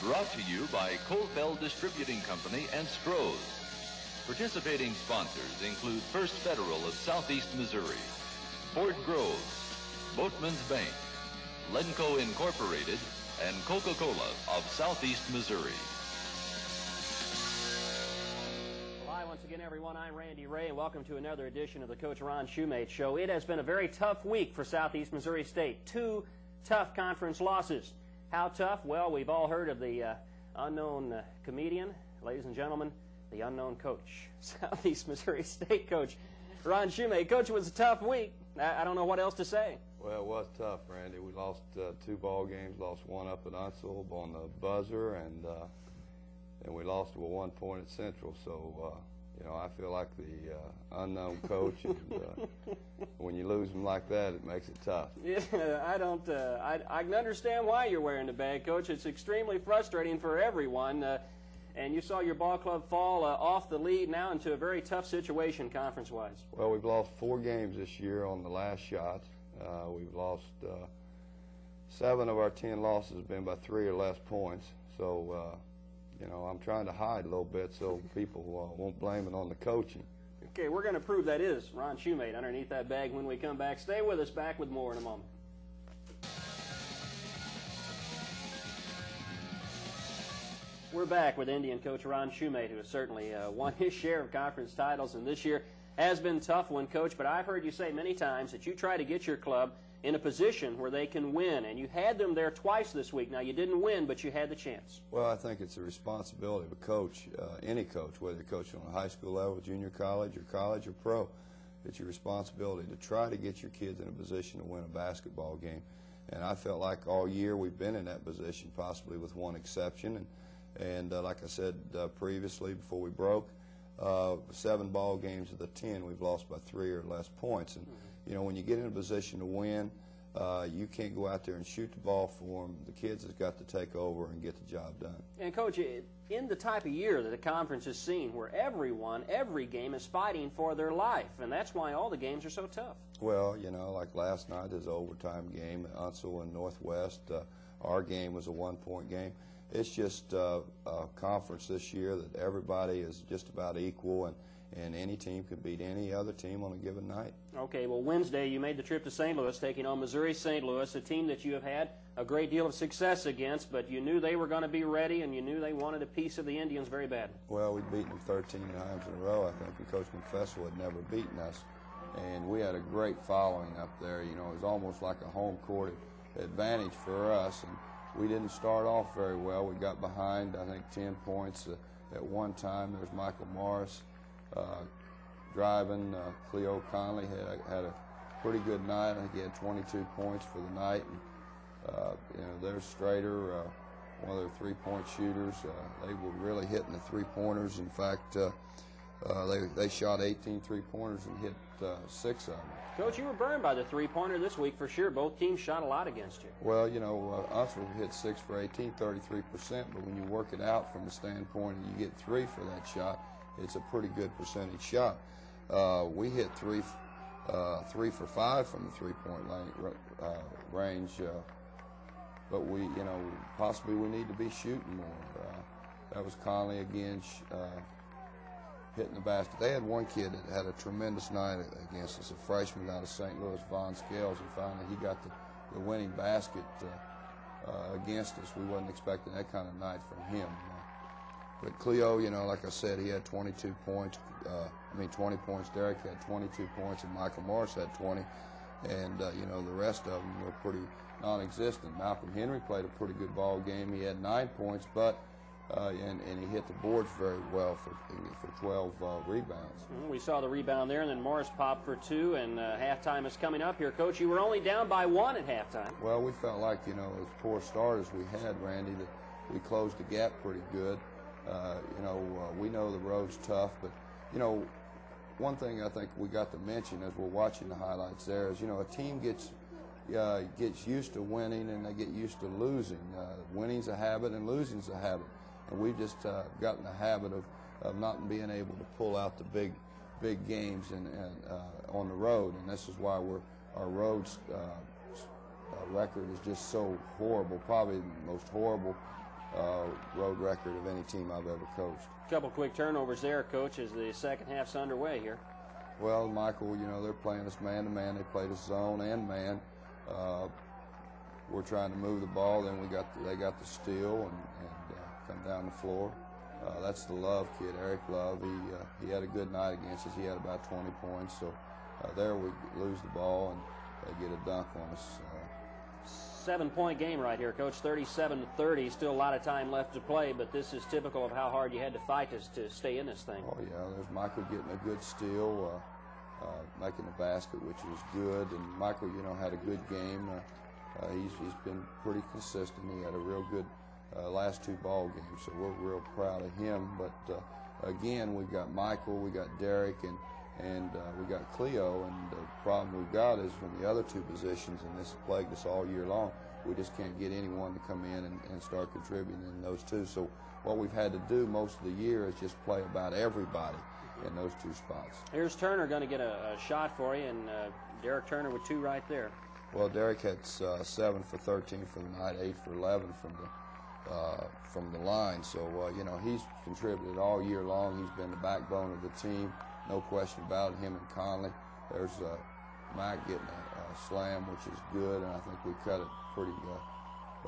Brought to you by Coldbell Distributing Company and Stroh's. Participating sponsors include First Federal of Southeast Missouri, Ford Groves, Boatman's Bank, Lenco Incorporated, and Coca-Cola of Southeast Missouri. Well, hi once again, everyone. I'm Randy Ray, and welcome to another edition of the Coach Ron Shumate Show. It has been a very tough week for Southeast Missouri State. 2 tough conference losses. How tough? Well, we've all heard of the unknown comedian. Ladies and gentlemen, the unknown coach. Southeast Missouri State coach Ron Shumate. Coach, it was a tough week. I don't know what else to say. Well, it was tough, Randy. We lost 2 ball games, lost one up at UMSL on the buzzer, and we lost with 1 point at Central. So, you know, I feel like the unknown coach, and when you lose them like that, it makes it tough. Yeah, I can understand why you're wearing the bag, Coach. It's extremely frustrating for everyone. And you saw your ball club fall off the lead now into a very tough situation conference-wise. Well, we've lost 4 games this year on the last shot. We've lost 7 of our 10 losses have been by 3 or less points. So, you know, I'm trying to hide a little bit so people won't blame it on the coaching. Okay, we're going to prove that is Ron Shumate underneath that bag when we come back. Stay with us. Back with more in a moment. We're back with Indian coach Ron Shumate, who has certainly won his share of conference titles, and this year has been a tough one, Coach. But I've heard you say many times that you try to get your club in a position where they can win, and you had them there twice this week. Now, you didn't win, but you had the chance. Well, I think it's a responsibility of a coach, any coach, whether you're coaching on a high school level, junior college, or pro. It's your responsibility to try to get your kids in a position to win a basketball game. And I felt like all year we've been in that position, possibly with one exception. And like I said previously, before we broke, 7 ball games of the 10, we've lost by 3 or less points. And you know, when you get in a position to win, you can't go out there and shoot the ball for them. The kids have got to take over and get the job done. And Coach, in the type of year that the conference has seen, where everyone, every game is fighting for their life, and that's why all the games are so tough. Well, you know, like last night, there's an overtime game at UMSL and Northwest. Our game was a 1-point game. It's just a conference this year that everybody is just about equal, and any team can beat any other team on a given night. Okay, well, Wednesday you made the trip to St. Louis, taking on Missouri St. Louis, a team that you have had a great deal of success against, but you knew they were going to be ready, and you knew they wanted a piece of the Indians very badly. Well, we'd beaten them 13 times in a row, I think, and Coach McFessel had never beaten us. And we had a great following up there. You know, it was almost like a home court advantage for us. And we didn't start off very well. We got behind, I think, 10 points at one time. There's Michael Morris driving. Cleo Conley had a pretty good night. I think he had 22 points for the night. And, you know, there's Strader, one of their 3-point shooters. They were really hitting the 3-pointers. In fact, they shot 18 3-pointers and hit 6 of them. Coach, you were burned by the 3-pointer this week for sure. Both teams shot a lot against you. Well, you know, UMSL hit 6 for 18, 33%, but when you work it out from the standpoint and you get 3 for that shot, it's a pretty good percentage shot. We hit 3 for 5 from the 3-point range, but we, you know, possibly we need to be shooting more. That was Conley again. Hitting the basket. They had one kid that had a tremendous night against us, a freshman out of St. Louis, Von Scales, and finally he got the winning basket against us. We wasn't expecting that kind of night from him. But Cleo, you know, like I said, he had 22 points. 20 points. Derek had 22 points, and Michael Morris had 20. And, you know, the rest of them were pretty non-existent. Malcolm Henry played a pretty good ball game. He had 9 points, but and he hit the boards very well for 12 rebounds. We saw the rebound there, and then Morris popped for 2, and halftime is coming up here. Coach, you were only down by 1 at halftime. Well, we felt like, you know, as poor starters we had, Randy, that we closed the gap pretty good. You know, we know the road's tough, but, you know, one thing I think we got to mention as we're watching the highlights there is, you know, a team gets used to winning and they get used to losing. Winning's a habit and losing's a habit. And we've just gotten a habit of not being able to pull out the big games and on the road, and this is why our roads record is just so horrible, probably the most horrible road record of any team I've ever coached. Couple quick turnovers there, Coach, as the second half's underway here. Well, Michael, you know, they're playing us man-to-man. They played us zone and man. We're trying to move the ball. Then they got the steal and come down the floor. That's the Love kid, Eric Love. He had a good night against us. He had about 20 points. So there we lose the ball and they get a dunk on us. 7-point game right here, Coach. 37-30. Still a lot of time left to play, but this is typical of how hard you had to fight to stay in this thing. Oh yeah, there's Michael getting a good steal, making a basket, which was good. And Michael, you know, had a good game. He's been pretty consistent. He had a real good last 2 ball games, so we're real proud of him. But again, we've got Michael, we got Derek, and we got Cleo, and the problem we've got is from the other 2 positions, and this has plagued us all year long, we just can't get anyone to come in and start contributing in those 2. So what we've had to do most of the year is just play about everybody in those 2 spots. Here's Turner going to get a shot for you, and Derek Turner with 2 right there. Well, Derek had 7 for 13 for the night, 8 for 11 from the line. So, you know, he's contributed all year long. He's been the backbone of the team. No question about it, him and Conley. There's Mac getting a slam, which is good, and I think we cut it pretty,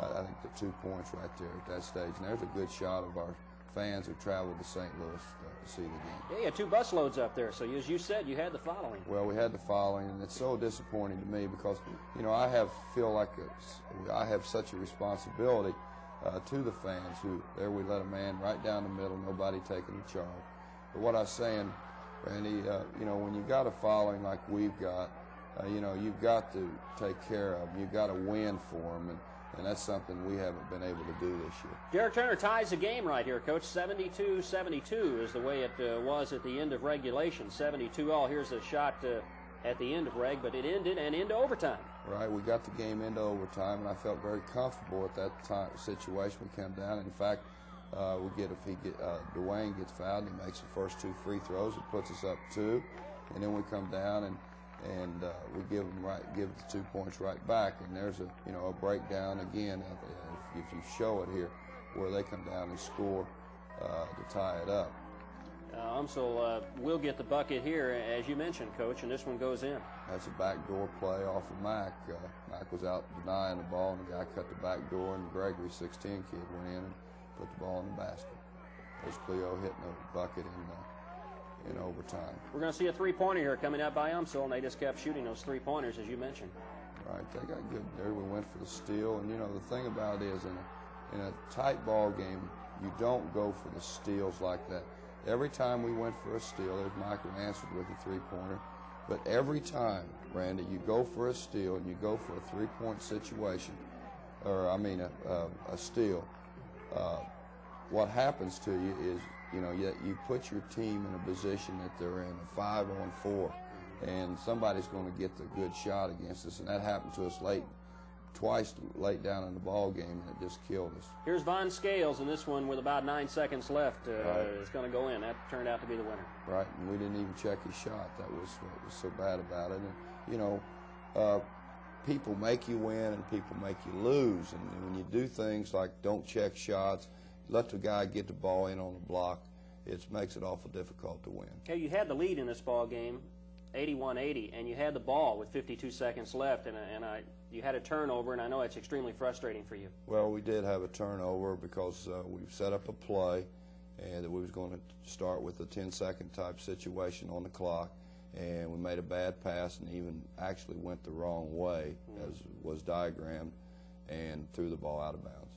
I think the 2 points right there at that stage. And there's a good shot of our fans who traveled to St. Louis to see the game. Yeah, you had 2 bus loads up there, so as you said, you had the following. Well, we had the following, and it's so disappointing to me because, you know, I feel like I have such a responsibility to the fans who, there we let a man right down the middle, nobody taking the charge. But what I was saying, Randy, you know, when you got a following like we've got, you know, you've got to take care of them. You've got to win for them, and that's something we haven't been able to do this year. Derek Turner ties the game right here, Coach. 72-72 is the way it was at the end of regulation. 72 all. Here's a shot at the end of reg, but it ended and into overtime. Right, we got the game into overtime, and I felt very comfortable at that time situation. We come down. In fact, Dwayne gets fouled, and he makes the first 2 free throws. It puts us up 2, and then we come down and we give the 2 points right back. And there's a breakdown again. If you show it here, where they come down and score to tie it up. UMSL will get the bucket here, as you mentioned, Coach, and this one goes in. That's a backdoor play off of Mac. Mac was out denying the ball, and the guy cut the back door, and Gregory, 16 kid, went in and put the ball in the basket. There's Cleo hitting a bucket in overtime. We're going to see a 3-pointer here coming out by UMSL, and they just kept shooting those 3-pointers, as you mentioned. Right, they got good there. We went for the steal, and, you know, the thing about it is in a tight ball game, you don't go for the steals like that. Every time we went for a steal, there's Michael answered with a 3-pointer. But every time, Randy, you go for a steal and you go for a 3-point situation, or I mean a steal, what happens to you is, you know, you put your team in a position that they're in a 5-on-4, and somebody's going to get the good shot against us, and that happened to us twice late down in the ball game, and it just killed us. Here's Von Scales, and this one with about 9 seconds left is going to go in. That turned out to be the winner. Right, and we didn't even check his shot. That was what was so bad about it. And, you know, people make you win and people make you lose. And when you do things like don't check shots, let the guy get the ball in on the block, it makes it awful difficult to win. Hey, you had the lead in this ball game, 81-80, and you had the ball with 52 seconds left, and you had a turnover, and I know it's extremely frustrating for you. Well, we did have a turnover because we set up a play, and that we was going to start with a 10-second type situation on the clock, and we made a bad pass and even actually went the wrong way, as was diagrammed, and threw the ball out of bounds.